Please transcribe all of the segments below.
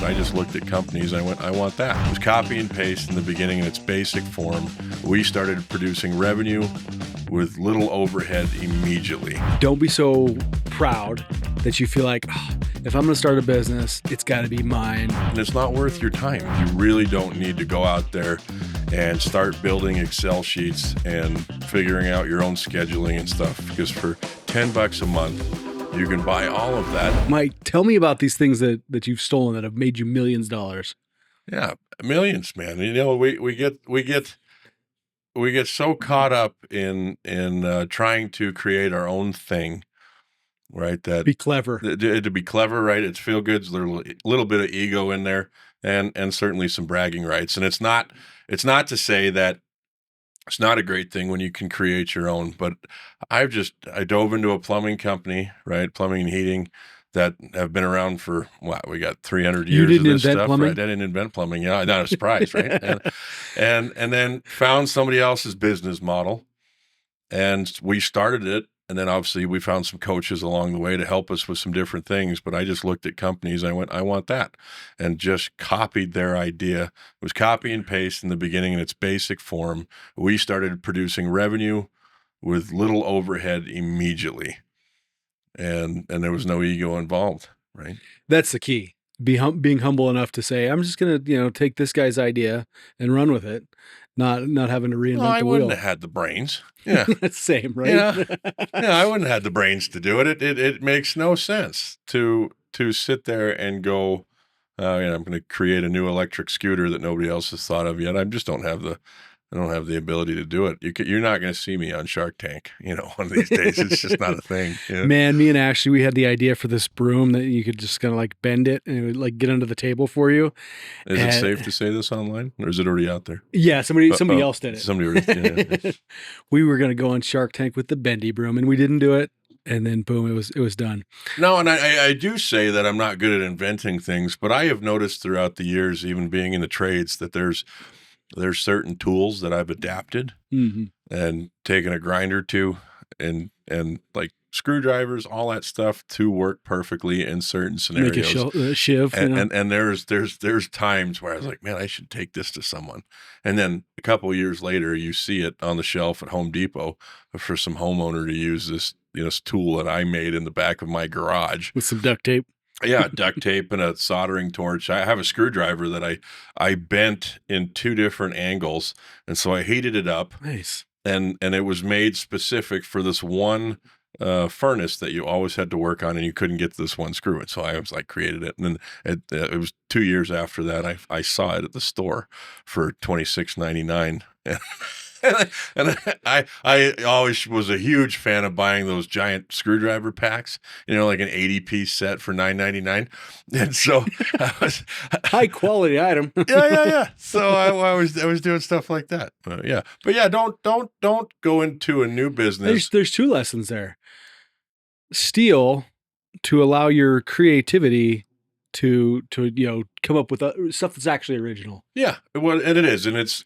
I just looked at companies. I went, I want that. It was copy and paste in the beginning in its basic form. We started producing revenue with little overhead immediately. Don't be so proud that you feel like, oh, if I'm going to start a business, it's got to be mine. And it's not worth your time. You really don't need to go out there and start building Excel sheets and figuring out your own scheduling and stuff, because for $10 a month, you can buy all of that. Mike, tell me about these things that you've stolen that have made you millions of dollars. Yeah, millions, man. You know, we get so caught up in trying to create our own thing, right? That Be clever. To be clever, right? It's feel good. There's a little bit of ego in there, and certainly some bragging rights. And it's not to say that it's not a great thing when you can create your own, but I dove into a plumbing company, right? Plumbing and heating that have been around for what? We got 300 years. You didn't of this invent stuff, plumbing? right? I didn't invent plumbing. Yeah, not a surprise, right? And then found somebody else's business model, and we started it. And then obviously we found some coaches along the way to help us with some different things. But I just looked at companies. I went, I want that, and just copied their idea. It was copy and paste in the beginning in its basic form. We started producing revenue with little overhead immediately, and there was no ego involved, right? That's the key. Being humble enough to say, I'm just going to, take this guy's idea and run with it, not having to reinvent I the wouldn't wheel. have had the brains. Yeah. Same, right? Yeah. I wouldn't have had the brains to do it. It makes no sense to sit there and go, I'm going to create a new electric scooter that nobody else has thought of yet. I don't have the ability to do it. You're not going to see me on Shark Tank, one of these days. It's just not a thing. Man, me and Ashley, we had the idea for this broom that you could just kind of like bend it and it would like get under the table for you. Is it safe to say this online, or is it already out there? Yeah, somebody else did it. Somebody already. We were going to go on Shark Tank with the Bendy Broom, and we didn't do it. And then boom, it was done. No, and I do say that I'm not good at inventing things, but I have noticed throughout the years, even being in the trades, that there's certain tools that I've adapted and taken a grinder to, and like screwdrivers, all that stuff to work perfectly in certain scenarios. Make a shiv. And there's times where I was like, man, I should take this to someone. And then a couple of years later, you see it on the shelf at Home Depot for some homeowner to use this tool that I made in the back of my garage with some duct tape. Yeah, duct tape and a soldering torch. I have a screwdriver that I bent in two different angles, and so I heated it up. Nice. And it was made specific for this one furnace that you always had to work on, and you couldn't get this one screw. And so I was like, created it. And then it was 2 years after that, I saw it at the store for $26.99. And I always was a huge fan of buying those giant screwdriver packs, like an 80-piece set for $9.99. And so I was high quality item. Yeah. So I was doing stuff like that. But yeah, don't go into a new business. There's two lessons there. Steal to allow your creativity to come up with stuff that's actually original. Yeah, well, and it is, and it's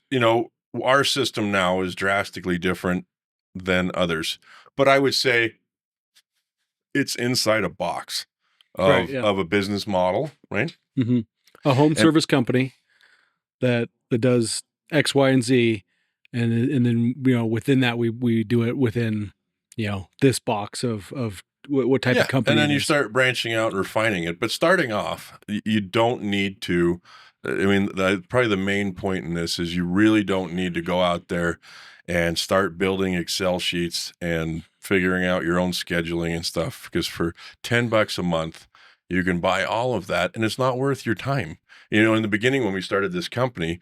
our system now is drastically different than others, but I would say it's inside a box of a business model, right? Mm-hmm. A home service company that does X, Y, and Z, and then within that we do it within this box of what type of company. And then you start branching out and refining it. But starting off, you don't need to. I mean, probably the main point in this is you really don't need to go out there and start building Excel sheets and figuring out your own scheduling and stuff, because for $10 a month, you can buy all of that, and it's not worth your time. In the beginning when we started this company,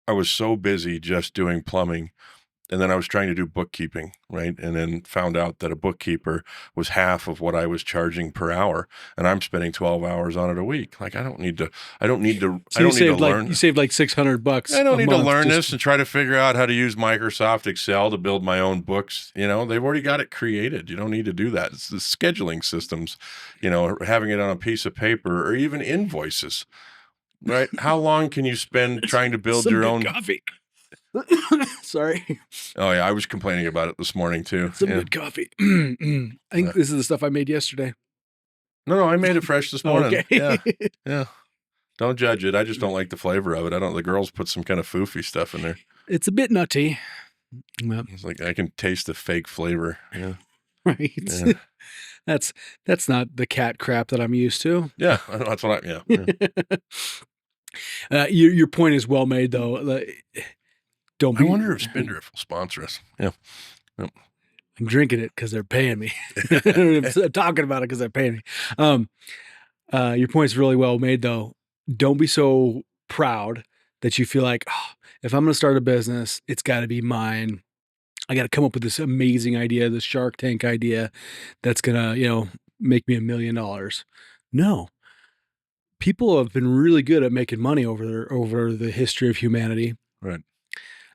I was so busy just doing plumbing, and then I was trying to do bookkeeping, right? And then found out that a bookkeeper was half of what I was charging per hour, and I'm spending 12 hours on it a week. Like, I don't need to learn. You saved like $600. I don't need to learn this and try to figure out how to use Microsoft Excel to build my own books. They've already got it created. You don't need to do that. It's the scheduling systems, having it on a piece of paper, or even invoices, right? How long can you spend trying to build your own coffee? Sorry. Oh yeah, I was complaining about it this morning too. Some good coffee. I think this is the stuff I made yesterday. No, I made it fresh this morning. Okay. Yeah. Don't judge it. I just don't like the flavor of it. The girls put some kind of foofy stuff in there. It's a bit nutty. Yep. It's like I can taste the fake flavor. Yeah. Right. Yeah. That's not the cat crap that I'm used to. Yeah. That's what yeah. Your point is well made, though. Don't be. I wonder if Spindrift will sponsor us. Yeah. Yep. I'm drinking it because they're paying me. I'm talking about it because they're paying me. Your point's really well made, though. Don't be so proud that you feel like, oh, if I'm going to start a business, it's got to be mine. I got to come up with this amazing idea, this Shark Tank idea that's going to, make me $1 million. No. People have been really good at making money over the history of humanity. Right.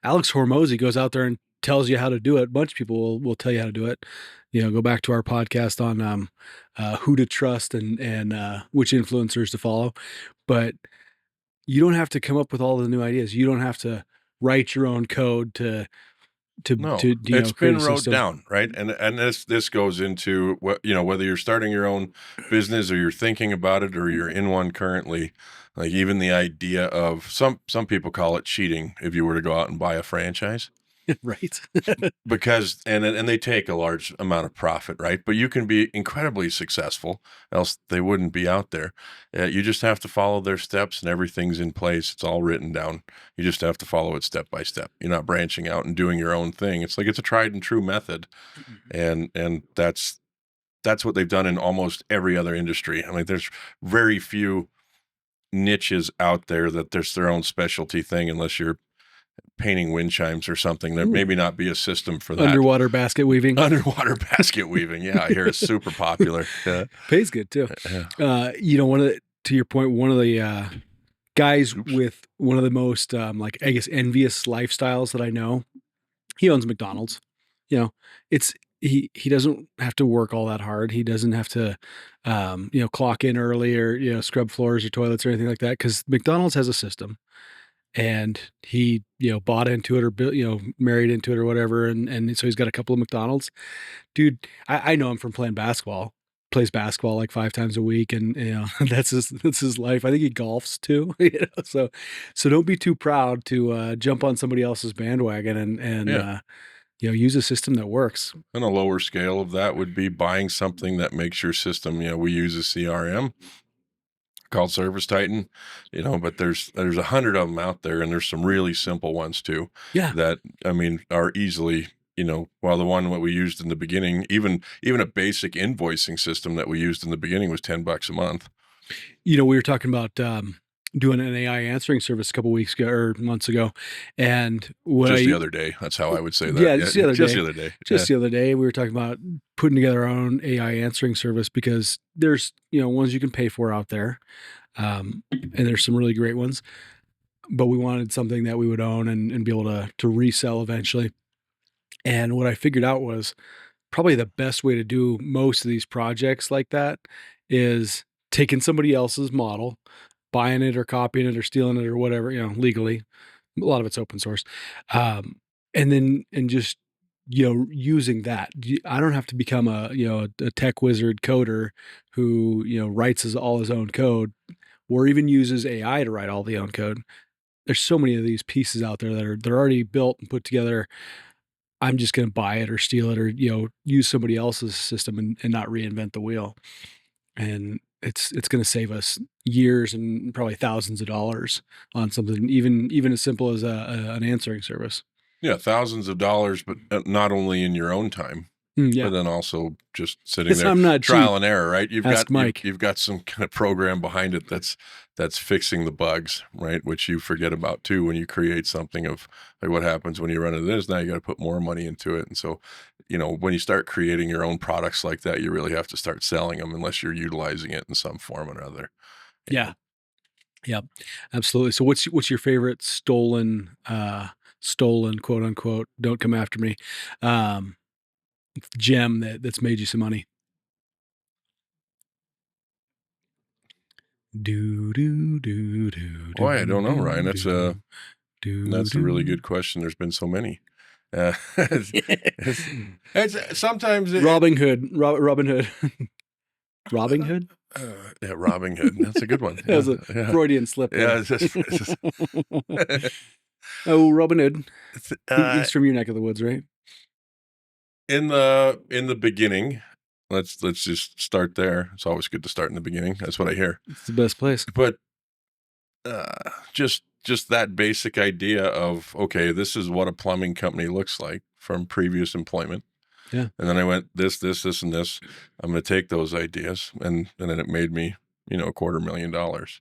Alex Hormozy goes out there and tells you how to do it. A bunch of people will tell you how to do it. Go back to our podcast on who to trust and which influencers to follow. But you don't have to come up with all the new ideas. You don't have to write your own code to it's been wrote down, right? And this goes into what, whether you're starting your own business or you're thinking about it or you're in one currently. Like even the idea of some people call it cheating if you were to go out and buy a franchise. Right. Because and they take a large amount of profit, right? But you can be incredibly successful, else they wouldn't be out there. You just have to follow their steps, and everything's in place. It's all written down. You just have to follow it step by step. You're not branching out and doing your own thing. It's like it's a tried and true method, and that's what they've done in almost every other industry. I mean, there's very few niches out there that there's their own specialty thing, unless you're painting wind chimes or something. There maybe not be a system for that. Underwater basket weaving. Yeah, I hear it's super popular. Yeah. Pays good too. Yeah. To your point, one of the guys with one of the most I guess envious lifestyles that I know, he owns McDonald's. It's he doesn't have to work all that hard. He doesn't have to clock in early or scrub floors or toilets or anything like that, because McDonald's has a system. And he, bought into it or built, married into it or whatever. And so he's got a couple of McDonald's. Dude, I know him from playing basketball. Plays basketball like 5 times a week, and that's his life. I think he golfs too. So don't be too proud to jump on somebody else's bandwagon and use a system that works. And a lower scale of that would be buying something that makes your system. We use a CRM called Service Titan, but there's 100 of them out there, and there's some really simple ones too. Yeah. That, are easily, while the one that we used in the beginning, even a basic invoicing system that we used in the beginning was $10 a month. We were talking about doing an AI answering service a couple weeks ago or months ago, and the other day. That's how I would say that. Yeah, just the other day. The other day, we were talking about putting together our own AI answering service, because there's ones you can pay for out there, and there's some really great ones, but we wanted something that we would own and be able to resell eventually. And what I figured out was probably the best way to do most of these projects like that is taking somebody else's model, buying it or copying it or stealing it or whatever, legally. A lot of it's open source. And just, using that. I don't have to become a tech wizard coder who, writes all his own code, or even uses AI to write all the own code. There's so many of these pieces out there that they're already built and put together. I'm just going to buy it or steal it or, use somebody else's system and not reinvent the wheel. And it's going to save us years and probably thousands of dollars on something even as simple as an answering service. Yeah, thousands of dollars, but not only in your own time, but then also just sitting there, I'm not trial cheap. And error, right? Ask Mike. You've got some kind of program behind it that's fixing the bugs, right? Which you forget about too when you create something of like what happens when you run into this. Now you got to put more money into it, and so when you start creating your own products like that, you really have to start selling them unless you're utilizing it in some form or another. Yeah. Yep. Absolutely. So what's your favorite stolen quote unquote, don't come after me, gem that's made you some money? Boy, I don't know, Ryan. That's a really good question. There's been so many. It's sometimes Robin Hood. Robin Hood. Robin Hood? Yeah, Robin Hood. That's a good one. That was Yeah, a yeah, Freudian slip there. yeah. It's just Oh, Robin Hood. it's, He's from your neck of the woods, right? in the beginning. Let's just start there. It's always good to start in the beginning. That's what I hear. It's the best place. But just that basic idea of, okay, this is what a plumbing company looks like from previous employment. Yeah. And then I went this, and this. I'm going to take those ideas, and then it made me, $250,000.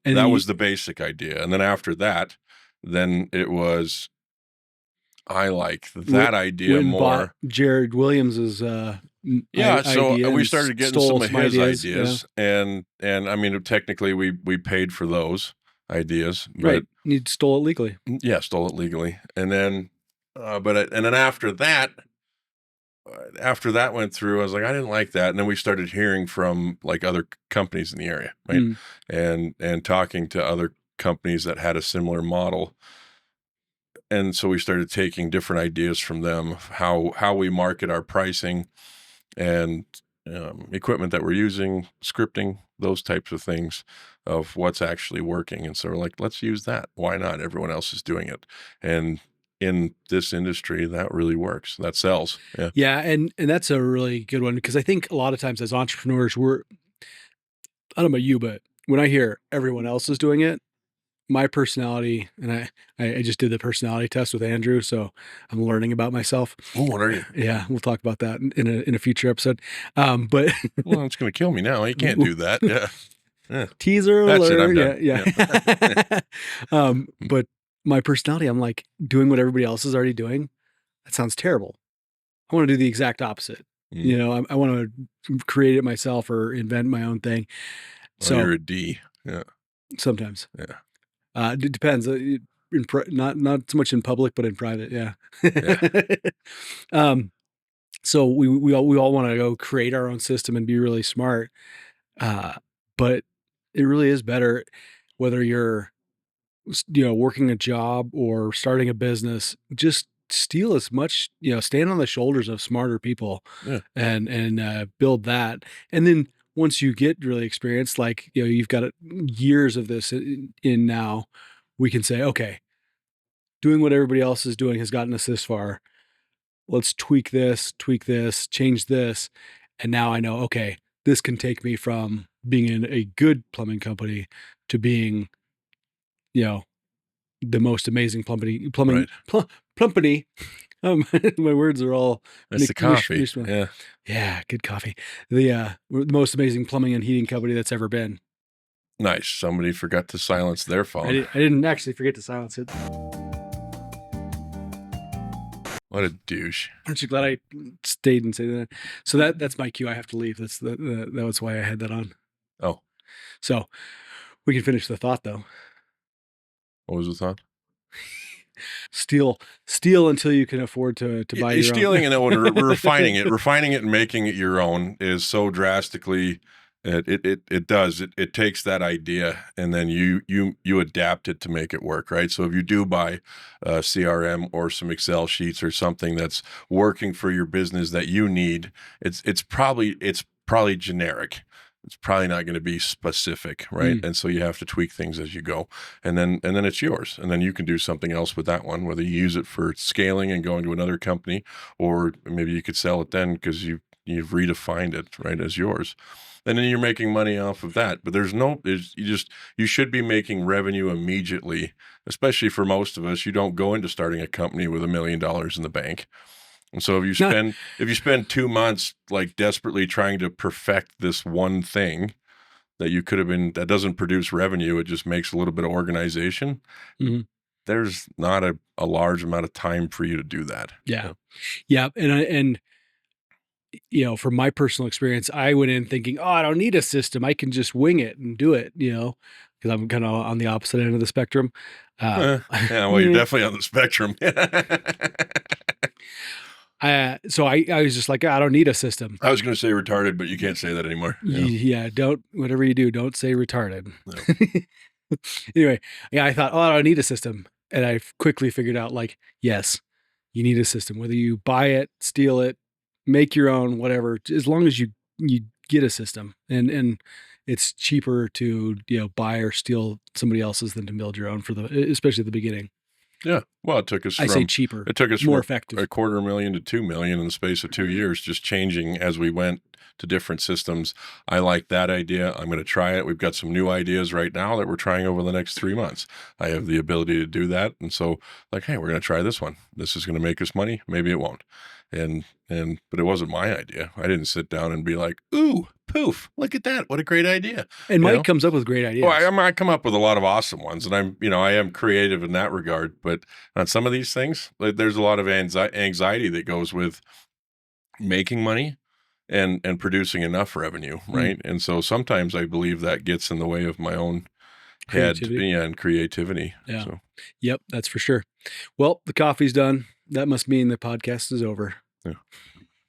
And That then was the basic idea. And then after that, then it was, I like that idea went and bought more. Jared Williams's Yeah, so idea we and started getting stole some of his ideas, and I mean, technically we paid for those ideas, Yeah. Right. but You stole it legally. yeah, stole it legally, and then, and then after that went through, I was like, I didn't like that, and then we started hearing from like other companies in the area, right, and talking to other companies that had a similar model, and so we started taking different ideas from them, how we market our pricing and equipment that we're using, scripting, those types of things of what's actually working. And so we're like, let's use that. Why not? Everyone else is doing it. And in this industry, that really works. That sells. Yeah. Yeah. And that's a really good one, because I think a lot of times as entrepreneurs, I don't know about you, but when I hear everyone else is doing it, my personality, and I just did the personality test with Andrew, so I'm learning about myself. Oh, what are you? Yeah, we'll talk about that in a future episode. But Well, it's going to kill me now. You can't do that. Yeah. Yeah. Teaser That's alert. it. I'm done. Yeah. But my personality, I'm like, doing what everybody else is already doing, that sounds terrible. I want to do the exact opposite. I want to create it myself or invent my own thing. Well, So you're a D. Yeah. sometimes. Yeah. It depends. Not so much in public, but in private. Yeah. So we all want to go create our own system and be really smart. But it really is better whether you're, working a job or starting a business, just steal as much, stand on the shoulders of smarter people. Yeah. And build that. And then once you get really experienced, like, you've got years of this in now, we can say, okay, doing what everybody else is doing has gotten us this far. Let's tweak this, change this. And now I know, okay, this can take me from being in a good plumbing company to being, the most amazing plumbing, plumpany. My words are all. That's the coffee. Yeah. Yeah. Good coffee. The most amazing plumbing and heating company that's ever been. Nice. Somebody forgot to silence their phone. I didn't actually forget to silence it. What a douche. Aren't you glad I stayed and said that? So that's my cue. I have to leave. That was why I had that on. Oh. So we can finish the thought, though. What was the thought? Steal until you can afford to buy your stealing own. and refining it and making it your own is so drastically. It takes that idea and then you adapt it to make it work, right? So if you do buy a CRM or some Excel sheets or something that's working for your business that you need, it's probably generic. It's probably not going to be specific, right? And so you have to tweak things as you go, and then it's yours, and then you can do something else with that one, whether you use it for scaling and going to another company, or maybe you could sell it then because you've redefined it right as yours, and then you're making money off of that. But you should be making revenue immediately, especially for most of us. You don't go into starting a company with $1 million in the bank. And so if you spend 2 months like desperately trying to perfect this one thing that doesn't produce revenue, it just makes a little bit of organization. Mm-hmm. There's not a large amount of time for you to do that. Yeah. Yeah. And from my personal experience, I went in thinking, oh, I don't need a system. I can just wing it and do it, because I'm kind of on the opposite end of the spectrum. Yeah, well, you're definitely on the spectrum. So I was just like, I don't need a system. I was going to say retarded, but you can't say that anymore. Yeah. Whatever you do, don't say retarded. No. Anyway, yeah, I thought, oh, I don't need a system. And I quickly figured out, like, yes, you need a system, whether you buy it, steal it, make your own, whatever, as long as you get a system, and it's cheaper to buy or steal somebody else's than to build your own especially at the beginning. Yeah. Well, it took us I say cheaper. It took us more from effective. $250,000 to $2 million in the space of 2 years, just changing as we went to different systems. I like that idea. I'm going to try it. We've got some new ideas right now that we're trying over the next 3 months. I have the ability to do that. And so like, hey, we're going to try this one. This is going to make us money. Maybe it won't. But it wasn't my idea. I didn't sit down and be like, ooh, poof, look at that. What a great idea. And Mike comes up with great ideas. Well, I come up with a lot of awesome ones, and I am creative in that regard. But on some of these things, there's a lot of anxiety that goes with making money and producing enough revenue, right? And so sometimes I believe that gets in the way of my own creativity. And creativity. Yeah. So. Yep, that's for sure. Well, the coffee's done. That must mean the podcast is over. Yeah.